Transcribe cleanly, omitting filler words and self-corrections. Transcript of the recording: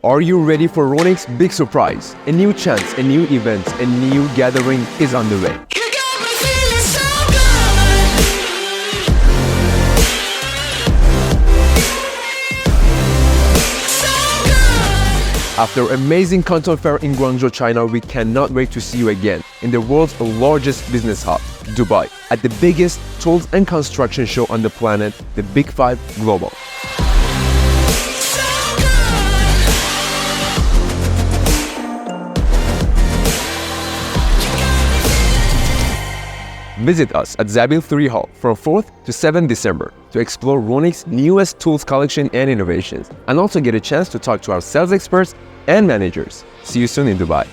Are you ready for Ronix's big surprise? A new chance, a new event, a new gathering is on the way. After amazing Canton Fair in Guangzhou, China, we cannot wait to see you again in the world's largest business hub, Dubai, at the biggest tools and construction show on the planet, the Big 5 Global. Visit us at Z3 E251 Hall from 4th to 7th December to explore Ronix's newest tools collection and innovations, and also get a chance to talk to our sales experts and managers. See you soon in Dubai.